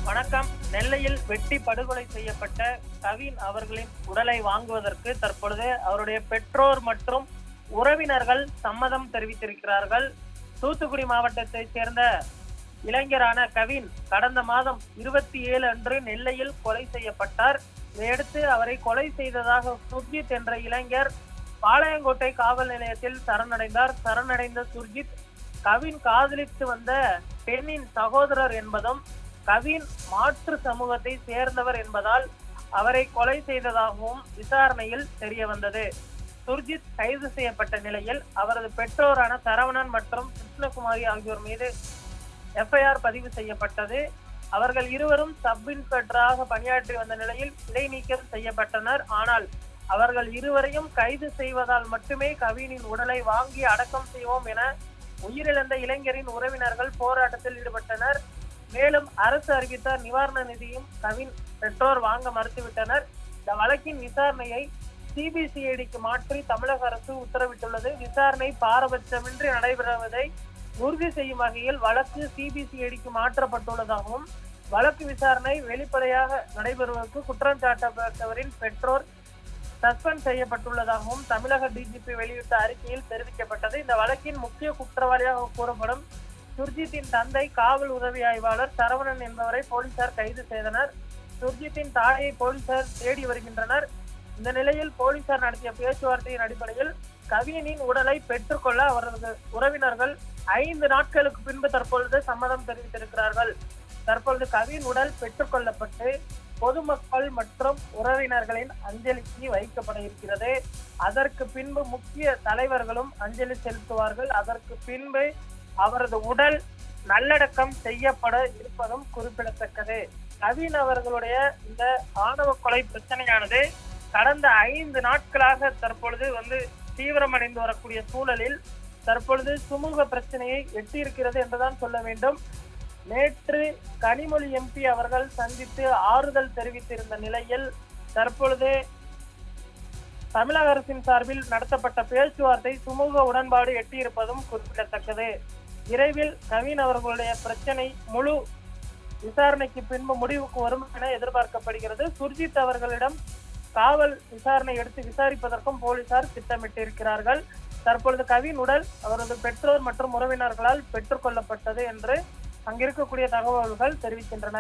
வணக்கம். நெல்லையில் வெட்டி படுகொலை செய்யப்பட்ட கவின் அவர்களின் உடலை வாங்குவதற்கு தற்பொழுது அவருடைய பெற்றோர் மற்றும் உறவினர்கள் சம்மதம் தெரிவித்திருக்கிறார்கள். தூத்துக்குடி மாவட்டத்தைச் சேர்ந்த இளைஞரான கவின் கடந்த மாதம் 27 அன்று நெல்லையில் கொலை செய்யப்பட்டார். இதையடுத்து அவரை கொலை செய்ததாக சுர்ஜித் என்ற இளைஞர் பாளையங்கோட்டை காவல் நிலையத்தில் சரணடைந்தார். சரணடைந்த சுர்ஜித் கவின் காதலித்து வந்த பெண்ணின் சகோதரர் என்பதும் கவின் மாற்று சமூகத்தை சேர்ந்தவர் என்பதால் அவரை கொலை செய்ததாகவும் விசாரணையில் தெரிய வந்தது. சுர்ஜித் கைது செய்யப்பட்ட நிலையில் அவரது பெற்றோரான சரவணன் மற்றும் கிருஷ்ணகுமாரி ஆகியோர் மீது எஃப்ஐஆர் பதிவு செய்யப்பட்டது. அவர்கள் இருவரும் சப் இன்ஸ்பெக்டராக பணியாற்றி வந்த நிலையில் இடைநீக்கம் செய்யப்பட்டனர். ஆனால் அவர்கள் இருவரையும் கைது செய்வதால் மட்டுமே கவினின் உடலை வாங்கி அடக்கம் செய்வோம் என உயிரிழந்த இளைஞரின் உறவினர்கள் போராட்டத்தில் ஈடுபட்டனர். மேலும் அரசு அறிவித்த நிவாரண நிதியும் கவின் பெற்றோர் வாங்க மறுத்துவிட்டனர். இந்த வழக்கின் விசாரணையை சிபிசிஐடிக்கு மாற்றி தமிழக அரசு உத்தரவிட்டுள்ளது. விசாரணை பாரபட்சமின்றி நடைபெறுவதை உறுதி செய்யும் வகையில் வழக்கு சிபிசிஐடிக்கு மாற்றப்பட்டுள்ளதாகவும் வழக்கு விசாரணை வெளிப்படையாக நடைபெறுவதற்கு குற்றம் சாட்டப்பட்டவரின் பெற்றோர் சஸ்பெண்ட் செய்யப்பட்டுள்ளதாகவும் தமிழக டிஜிபி வெளியிட்ட அறிக்கையில் தெரிவிக்கப்பட்டது. இந்த வழக்கின் முக்கிய குற்றவாளியாக கூறப்படும் சுர்ஜித்தின் தந்தை காவல் உதவி ஆய்வாளர் சரவணன் என்பவரை போலீசார் கைது செய்தனர். சுர்ஜித்தின் தாயை போலீசார் தேடி வருகின்றனர். இந்த நிலையில் போலீசார் நடத்திய பேச்சுவார்த்தையின் அடிப்படையில் கவினின் உடலை பெற்றுக்கொள்ள அவரது உறவினர்கள் 5 நாட்களுக்கு பின்பு தற்பொழுது சம்மதம் தெரிவித்திருக்கிறார்கள். தற்பொழுது கவின் உடல் பெற்றுக்கொள்ளப்பட்டு பொதுமக்கள் மற்றும் உறவினர்களின் அஞ்சலிக்கு வைக்கப்பட இருக்கிறது. அதற்கு பின்பு முக்கிய தலைவர்களும் அஞ்சலி செலுத்துவார்கள். அதற்கு பின்பு அவரது உடல் நல்லடக்கம் செய்யப்பட இருப்பதும் குறிப்பிடத்தக்கது. கவின் அவர்களுடைய இந்த ஆணவ கொலை பிரச்சனையானது கடந்த 5 நாட்களாக தற்பொழுது தீவிரமடைந்து வரக்கூடிய சூழலில் தற்பொழுது சுமூக பிரச்சனையை எட்டியிருக்கிறது என்றுதான் சொல்ல வேண்டும். நேற்று கனிமொழி எம்பி அவர்கள் சந்தித்து ஆறுதல் தெரிவித்திருந்த நிலையில் தற்பொழுது தமிழக அரசின் சார்பில் நடத்தப்பட்ட பேச்சுவார்த்தை சுமூக உடன்பாடு எட்டியிருப்பதும் குறிப்பிடத்தக்கது. விரைவில் கவின் அவர்களுடைய பிரச்சனை முழு விசாரணைக்கு பின்பு முடிவுக்கு வரும் என எதிர்பார்க்கப்படுகிறது. சுர்ஜித் அவர்களிடம் காவல் விசாரணை எடுத்து விசாரிப்பதற்கும் போலீசார் திட்டமிட்டிருக்கிறார்கள். தற்பொழுது கவின் உடல் அவரது பெற்றோர் மற்றும் உறவினர்களால் பெற்றுக் கொள்ளப்பட்டது என்று அங்கிருக்கக்கூடிய தகவல்கள் தெரிவிக்கின்றன.